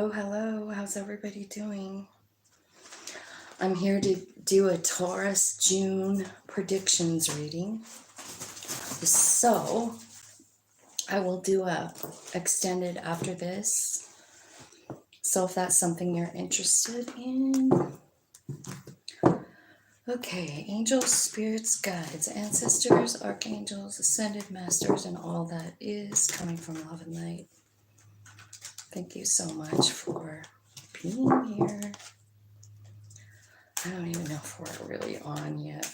Oh, hello. How's everybody doing? I'm here to do a Taurus June predictions reading. So, I will do a extended after this. So, if that's something you're interested in. Okay, angels, spirits, guides, ancestors, archangels, ascended masters, and all that is coming from love and light. Thank you so much for being here. I don't even know if we're really on yet.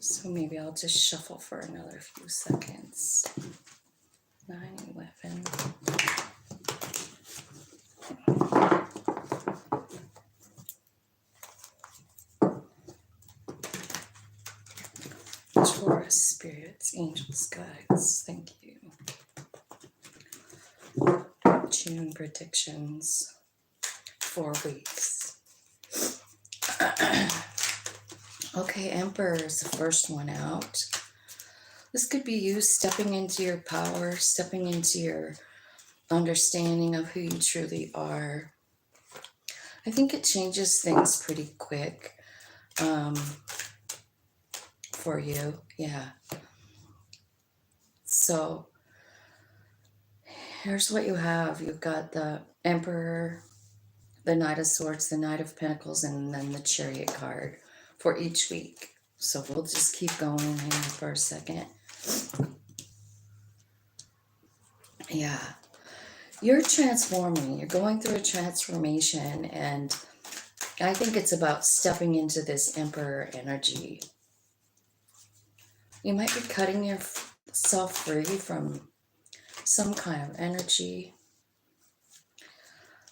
So maybe I'll just shuffle for another few seconds. 9/11. Taurus spirits, angels, guides. Thank you. June predictions. 4 weeks. Okay, Emperor is the first one out. This could be you stepping into your power, stepping into your understanding of who you truly are. I think it changes things pretty quick for you. Yeah. So here's what you have. You've got the Emperor, the Knight of Swords, the Knight of Pentacles, and then the Chariot card for each week. So we'll just keep going here for a second. Yeah. You're transforming. You're going through a transformation, and I think it's about stepping into this Emperor energy. You might be cutting yourself free from some kind of energy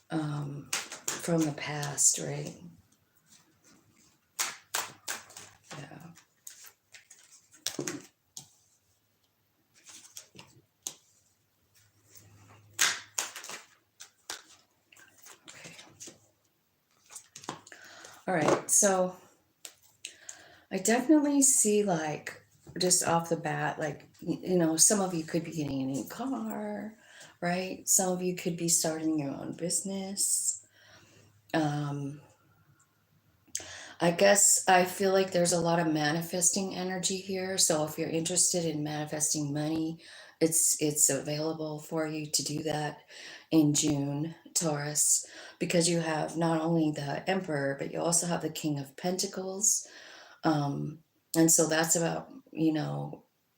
from the past, right? Yeah. Okay. All right. So I definitely see, like, just off the bat, like, some of you could be getting a new car, right? Some of you could be starting your own business. I guess I feel like there's a lot of manifesting energy here. So if you're interested in manifesting money, it's available for you to do that in June, Taurus, because you have not only the Emperor, but you also have the King of Pentacles. And so that's about,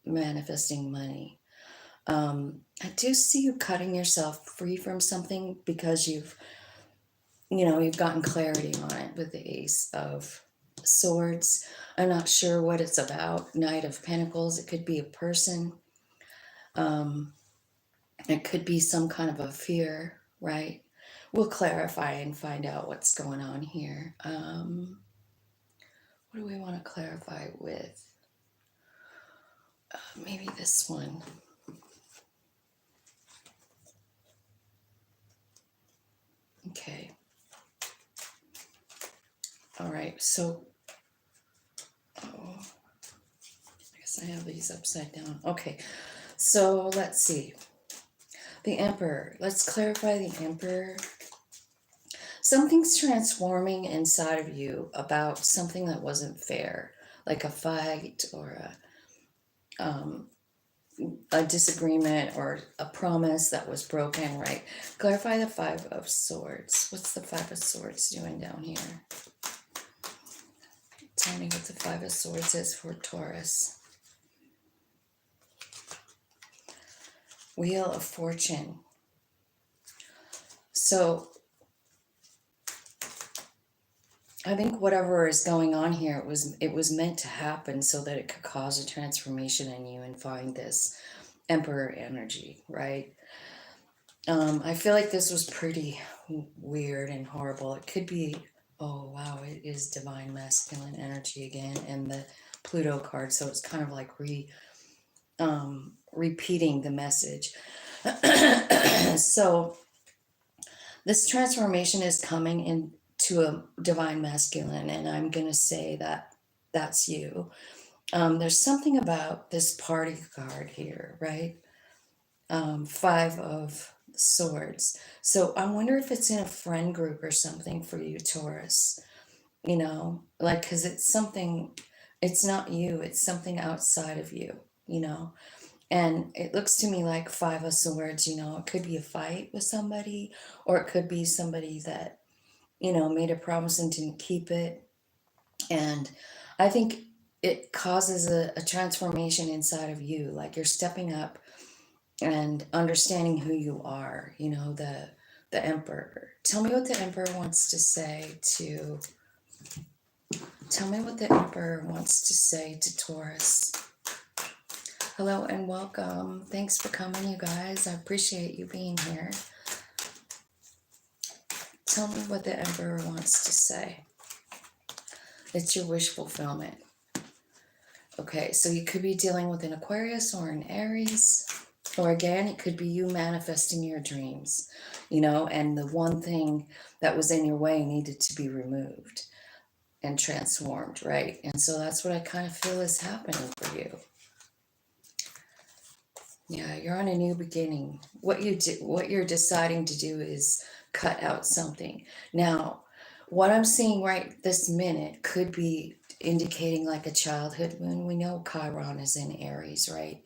manifesting money. I do see you cutting yourself free from something because you've gotten clarity on it with the Ace of Swords. I'm not sure what it's about. Knight of Pentacles, it could be a person. It could be some kind of a fear, right? We'll clarify and find out what's going on here. What do we want to clarify with? Maybe this one. Okay. All right, so, I guess I have these upside down. Okay, so let's see. The Emperor. Let's clarify the Emperor. Something's transforming inside of you about something that wasn't fair, like a fight or a disagreement or a promise that was broken, right? Clarify the Five of Swords. What's the Five of Swords doing down here? Tell me what the Five of Swords is for Taurus. Wheel of Fortune. So I think whatever is going on here, it was meant to happen so that it could cause a transformation in you and find this Emperor energy, right? I feel like this was pretty weird and horrible. It could be, oh wow, it is divine masculine energy again, and the Pluto card, so it's kind of like repeating the message. So this transformation is coming into a divine masculine, and I'm going to say that that's you. There's something about this party card here, right? Five of Swords. So I wonder if it's in a friend group or something for you, Taurus. You know, like, because it's something, it's not you, it's something outside of you, you know. And it looks to me like Five of Swords, you know, it could be a fight with somebody, or it could be somebody that, you know, made a promise and didn't keep it. And I think it causes a transformation inside of you. Like you're stepping up and understanding who you are, you know, the Emperor. Tell me what the Emperor wants to say to Tell me what the Emperor wants to say to Taurus. Hello and welcome. Thanks for coming, you guys. I appreciate you being here. Tell me what the Emperor wants to say. It's your wish fulfillment. Okay, so you could be dealing with an Aquarius or an Aries, or again, it could be you manifesting your dreams, you know, and the one thing that was in your way needed to be removed and transformed, right? And so that's what I kind of feel is happening for you. Yeah, you're on a new beginning. What you're deciding to do is cut out something. Now, what I'm seeing right this minute could be indicating like a childhood wound. We know Chiron is in Aries, right?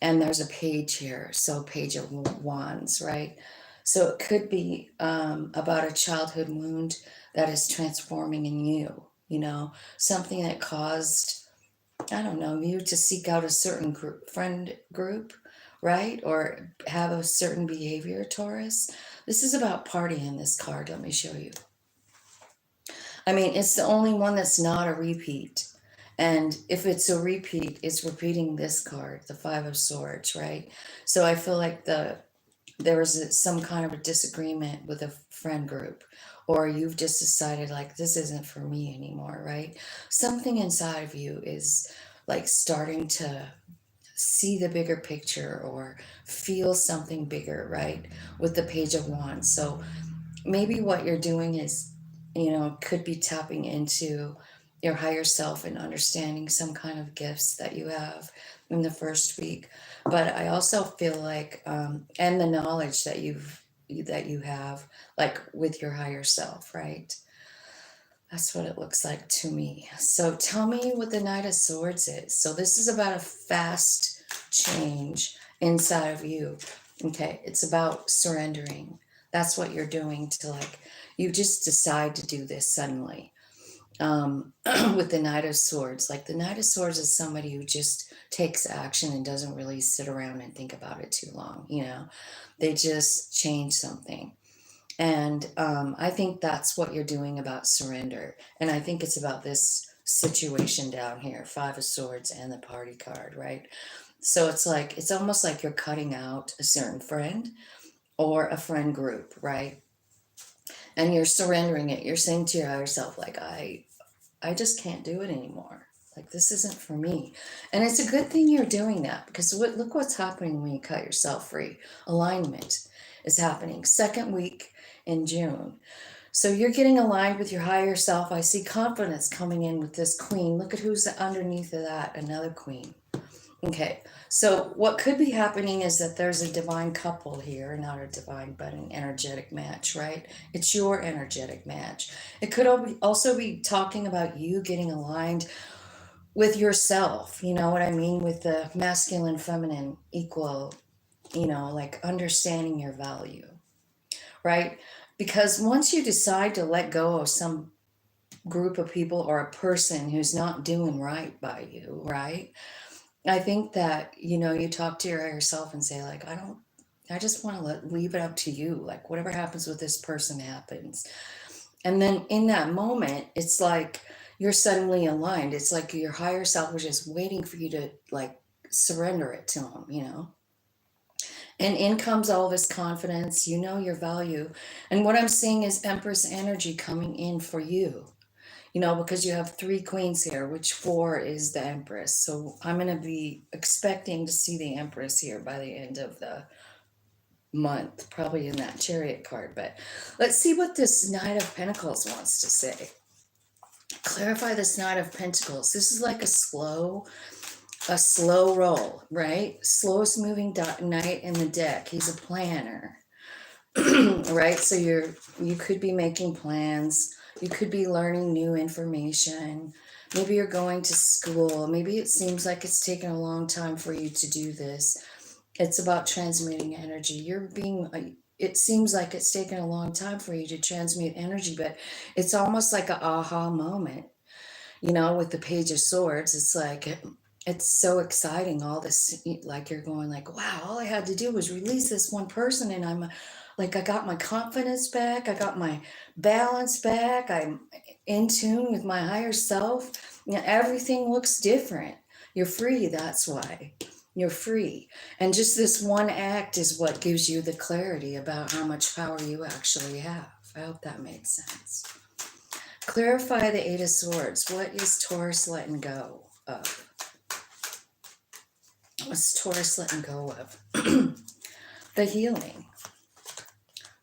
And there's a page here, so Page of Wands, right? So it could be about a childhood wound that is transforming in you, you know, something that caused, I don't know, you to seek out a certain friend group, right? Or have a certain behavior, Taurus. This is about party in this card. Let me show you. I mean, it's the only one that's not a repeat. And if it's a repeat, it's repeating this card, the Five of Swords, right? So I feel like there was some kind of a disagreement with a friend group, or you've just decided like this isn't for me anymore, right? Something inside of you is like starting to see the bigger picture or feel something bigger, right? With the Page of Wands. So maybe what you're doing is, you know, could be tapping into your higher self and understanding some kind of gifts that you have in the first week. But I also feel like, and the knowledge that you have, like with your higher self, right? That's what it looks like to me. So tell me what the Knight of Swords is. So this is about a fast change inside of you. Okay, it's about surrendering. That's what you're doing to, like, you just decide to do this suddenly. With the Knight of Swords. Like the Knight of Swords is somebody who just takes action and doesn't really sit around and think about it too long, you know. They just change something. And I think that's what you're doing about surrender. And I think it's about this situation down here, Five of Swords and the party card, right? So it's like, it's almost like you're cutting out a certain friend or a friend group, right? And you're surrendering it. You're saying to your higher self, like, I just can't do it anymore. Like, this isn't for me. And it's a good thing you're doing that, because look what's happening when you cut yourself free. Alignment is happening. Second week in June. So you're getting aligned with your higher self. I see confidence coming in with this queen. Look at who's underneath of that, another queen. Okay, so what could be happening is that there's a divine couple here, not a divine, but an energetic match, right? It's your energetic match. It could also be talking about you getting aligned with yourself, you know what I mean? With the masculine, feminine, equal, you know, like understanding your value, right? Because once you decide to let go of some group of people or a person who's not doing right by you, right? I think that, you know, you talk to your higher self and say, like, I just want to leave it up to you. Like, whatever happens with this person happens. And then in that moment, it's like you're suddenly aligned. It's like your higher self was just waiting for you to, like, surrender it to them, you know? And in comes all this confidence, you know your value. And what I'm seeing is Empress energy coming in for you, you know, because you have three queens here, which four is the Empress. So I'm going to be expecting to see the Empress here by the end of the month, probably in that Chariot card. But let's see what this Knight of Pentacles wants to say. Clarify this Knight of Pentacles. This is like a slow a slow roll, right? Slowest moving knight in the deck. He's a planner, right? So you could be making plans. You could be learning new information. Maybe you're going to school. Maybe it seems like it's taken a long time for you to do this. It's about transmitting energy. It seems like it's taken a long time for you to transmute energy, but it's almost like an aha moment, with the Page of Swords. It's like, it's so exciting. All this, like you're going like, wow, all I had to do was release this one person. And I'm like, I got my confidence back. I got my balance back. I'm in tune with my higher self. Everything looks different. You're free. That's why you're free. And just this one act is what gives you the clarity about how much power you actually have. I hope that made sense. Clarify the Eight of Swords. What is Taurus letting go of? What's Taurus letting go of? The healing.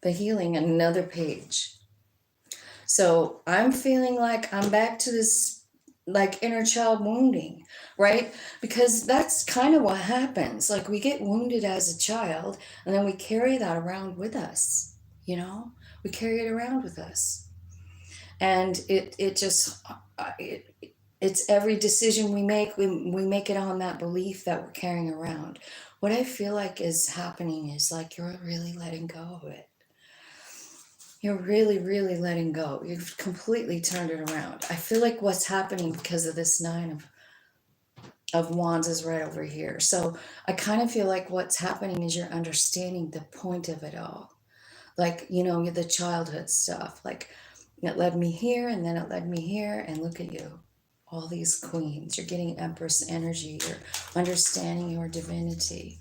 The healing, another page. So I'm feeling like I'm back to this like inner child wounding, right? Because that's kind of what happens. Like we get wounded as a child and then we carry that around with us, We carry it around with us. And it's every decision we make it on that belief that we're carrying around. What I feel like is happening is like you're really letting go of it. You're really, really letting go. You've completely turned it around. I feel like what's happening because of this Nine of Wands is right over here. So I kind of feel like what's happening is you're understanding the point of it all. Like, the childhood stuff. Like, it led me here, and then it led me here, and look at you. All these queens. You're getting Empress energy. You're understanding your divinity.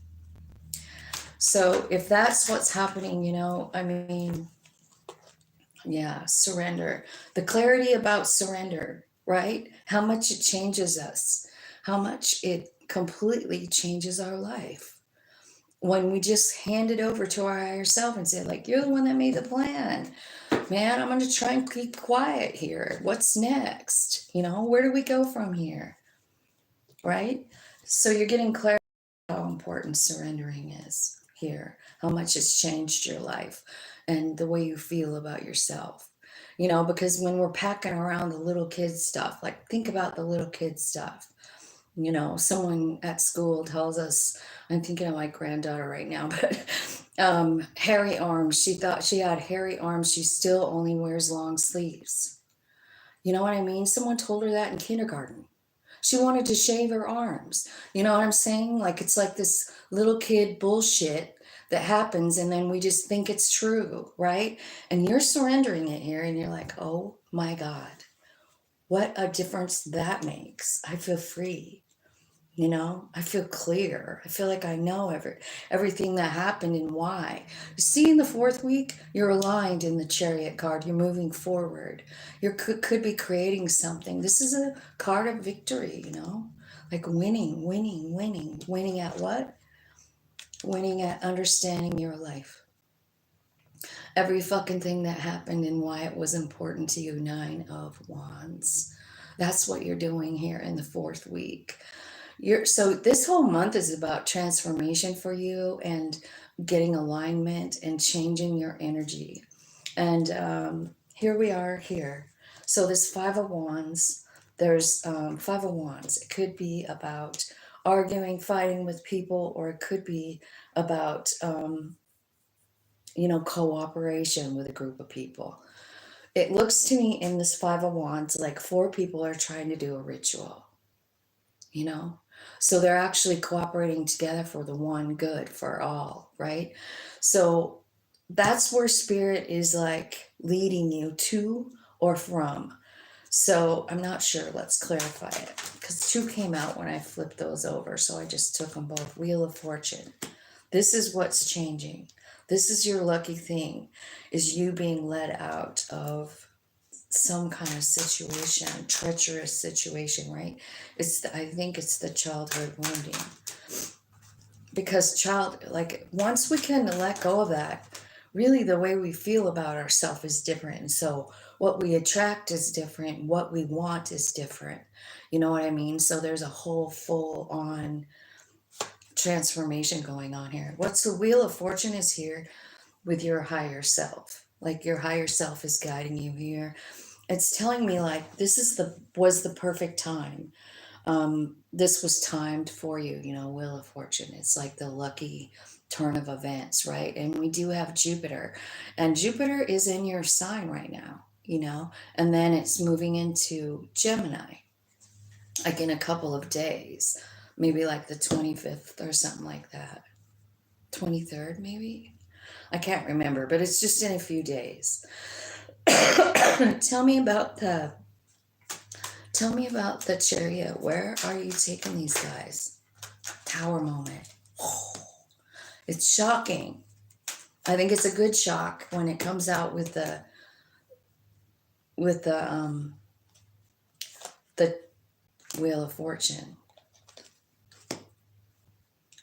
So if that's what's happening, surrender. The clarity about surrender, right? How much it changes us. How much it completely changes our life. When we just hand it over to our higher self and say, like, you're the one that made the plan. Man, I'm going to try and keep quiet here. What's next? Where do we go from here? Right? So you're getting clarity how important surrendering is here, how much it's changed your life and the way you feel about yourself. Because when we're packing around the little kids stuff, like think about the little kids stuff. Someone at school tells us, I'm thinking of my granddaughter right now, but hairy arms. She thought she had hairy arms. She still only wears long sleeves. You know what I mean? Someone told her that in kindergarten. She wanted to shave her arms. You know what I'm saying? Like it's like this little kid bullshit that happens and then we just think it's true, right? And you're surrendering it here and you're like, oh my God, what a difference that makes. I feel free. I feel clear. I feel like I know everything that happened and why. You see, in the fourth week, you're aligned in the Chariot card. You're moving forward. You could be creating something. This is a card of victory, like winning, winning, winning. Winning at what? Winning at understanding your life. Every fucking thing that happened and why it was important to you. Nine of Wands. That's what you're doing here in the fourth week. So this whole month is about transformation for you and getting alignment and changing your energy. And here we are here. So this Five of Wands, there's Five of Wands. It could be about arguing, fighting with people, or it could be about, cooperation with a group of people. It looks to me in this Five of Wands like four people are trying to do a ritual, So they're actually cooperating together for the one good for all, right? So that's where spirit is like leading you to or from. So I'm not sure. Let's clarify it because two came out when I flipped those over. So I just took them both. Wheel of Fortune. This is what's changing. This is your lucky thing, is you being led out of some kind of situation, treacherous situation, right? I think it's the childhood wounding. Because once we can let go of that, really the way we feel about ourselves is different. And so what we attract is different, what we want is different. You know what I mean? So there's a whole full on transformation going on here. What's the Wheel of Fortune is here with your higher self. Like your higher self is guiding you here. It's telling me like this is the was the perfect time. This was timed for you, you know, Wheel of Fortune. It's like the lucky turn of events, right? And we do have Jupiter, and Jupiter is in your sign right now, you know, and then it's moving into Gemini, like in a couple of days, maybe like the 25th or something like that. 23rd, maybe? I can't remember, but it's just in a few days. Tell me about the Tell me about the Chariot. Where are you taking these guys? Tower moment. It's shocking. I think it's a good shock when it comes out with the Wheel of Fortune.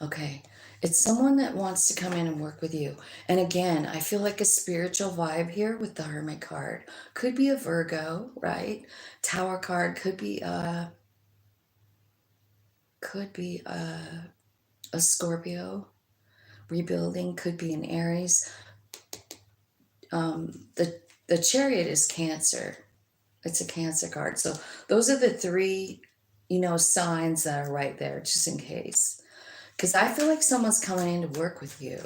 Okay. It's someone that wants to come in and work with you. And again, I feel like a spiritual vibe here with the Hermit card. Could be a Virgo, right? Tower card could be a Scorpio. Rebuilding could be an Aries. The Chariot is Cancer. It's a Cancer card. So those are the three, you know, signs that are right there, just in case. Because I feel like someone's coming in to work with you,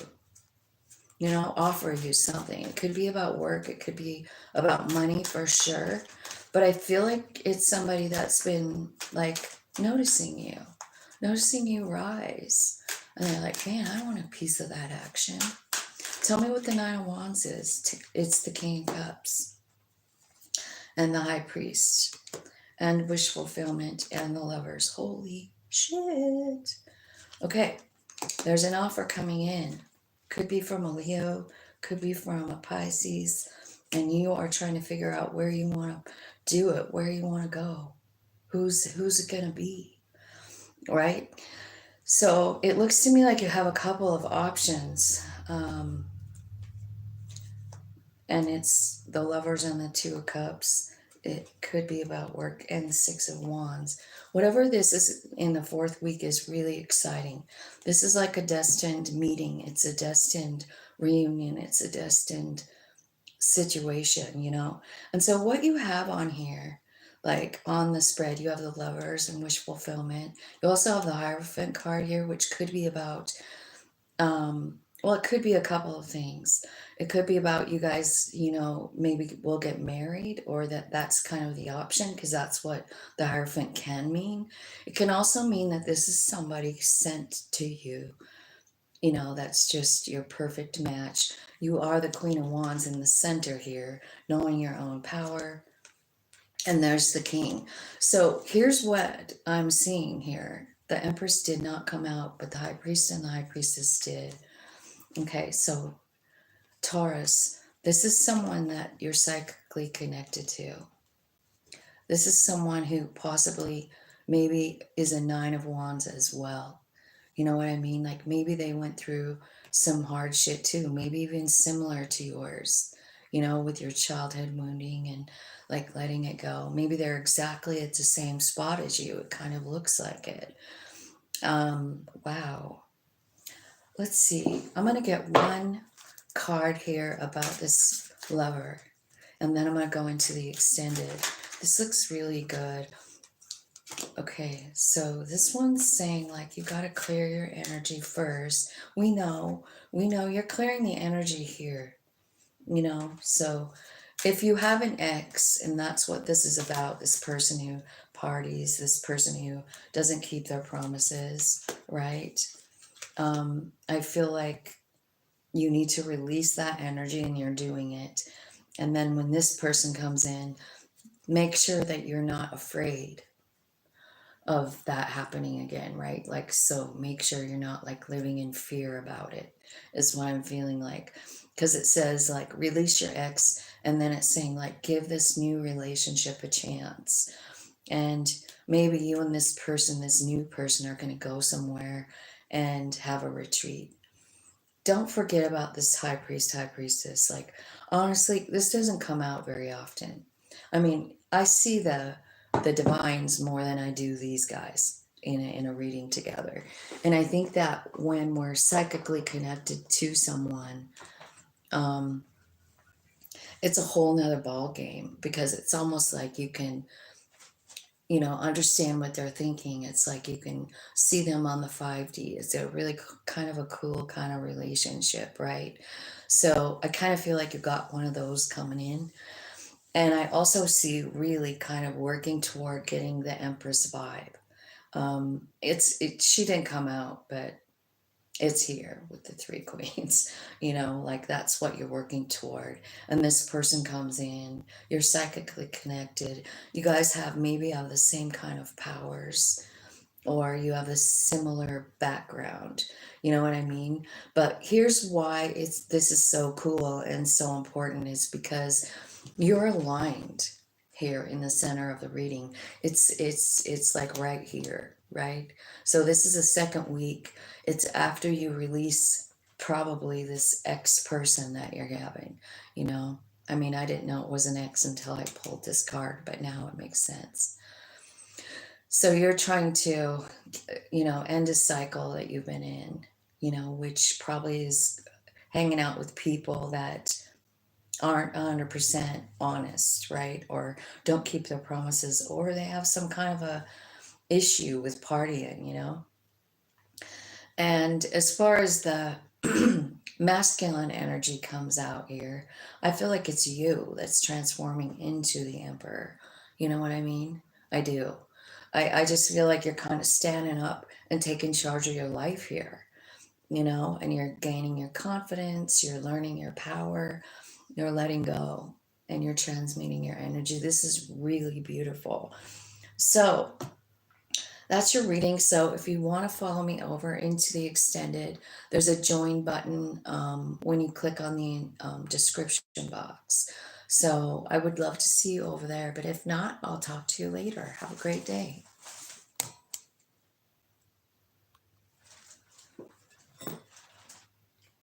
you know, offer you something. It could be about work, it could be about money for sure. But I feel like it's somebody that's been like noticing you rise. And they're like, man, I want a piece of that action. Tell me what the Nine of Wands is. It's the King of Cups and the High Priest and wish fulfillment and the Lovers. Holy shit. Okay, there's an offer coming in. Could be from a Leo, could be from a Pisces, and you are trying to figure out where you want to do it, where you want to go. Who's it going to be? Right? So it looks to me like you have a couple of options. And it's the Lovers and the Two of Cups. It could be about work and the Six of Wands. Whatever this is in the fourth week is really exciting. This is like a destined meeting. It's a destined reunion. It's a destined situation, you know? And so what you have on here, like on the spread, you have the Lovers and wish fulfillment. You also have the Hierophant card here, which could be about well, it could be a couple of things. It could be about you guys, you know, maybe we'll get married, or that's kind of the option, because that's what the Hierophant can mean. It can also mean that this is somebody sent to you, you know, that's just your perfect match. You are the Queen of Wands in the center here, knowing your own power. And there's the King. So here's what I'm seeing here. The Empress did not come out, but the High Priest and the High Priestess did. Okay, so Taurus, this is someone that you're psychically connected to. This is someone who possibly maybe is a Nine of Wands as well. You know what I mean? Like maybe they went through some hard shit too, maybe even similar to yours, you know, with your childhood wounding and like letting it go. Maybe they're exactly at the same spot as you. It kind of looks like it. Wow. Let's see. I'm going to get one card here about this lover, and then I'm going to go into the extended. This looks really good. Okay, so this one's saying like you got to clear your energy first. We know you're clearing the energy here, you know. So if you have an ex, and that's what this is about, this person who parties, this person who doesn't keep their promises, right? I feel like you need to release that energy, and you're doing it. And then when this person comes in, make sure that you're not afraid of that happening again, right? Like, so make sure you're not like living in fear about it, is what I'm feeling like. Because it says like release your ex, and then it's saying like give this new relationship a chance. And maybe you and this person, this new person, are going to go somewhere and have a retreat. don't forget about this high priest, high priestess. Like, honestly, this doesn't come out very often. I mean, I see the divines more than I do these guys in a reading together. And I think that when we're psychically connected to someone, um, it's a whole nother ball game, because it's almost like you can, understand what they're thinking. It's like you can see them on the 5D. It's a really kind of a cool kind of relationship, right? So I kind of feel like you got one of those coming in. And I also see really kind of working toward getting the Empress vibe. She didn't come out, but it's here with the three queens. Like that's what you're working toward. And this person comes in, you're psychically connected. You guys have the same kind of powers, or you have a similar background. You know what I mean? But here's why this is so cool and so important, is because you're aligned here in the center of the reading. It's like right here, right? So this is the second week. It's after you release probably this ex person that you're having, you know. I mean, I didn't know it was an ex until I pulled this card, but now it makes sense. So you're trying to, end a cycle that you've been in, which probably is hanging out with people that aren't 100% honest, right? Or don't keep their promises, or they have some kind of a issue with partying. And as far as the masculine energy comes out here, I feel like it's you that's transforming into the emperor. You know what I mean? I do. I just feel like you're kind of standing up and taking charge of your life here, and you're gaining your confidence, you're learning your power, you're letting go, and you're transmuting your energy. This is really beautiful. So that's your reading. So if you want to follow me over into the extended, there's a join button when you click on the description box. So I would love to see you over there. But if not, I'll talk to you later. Have a great day.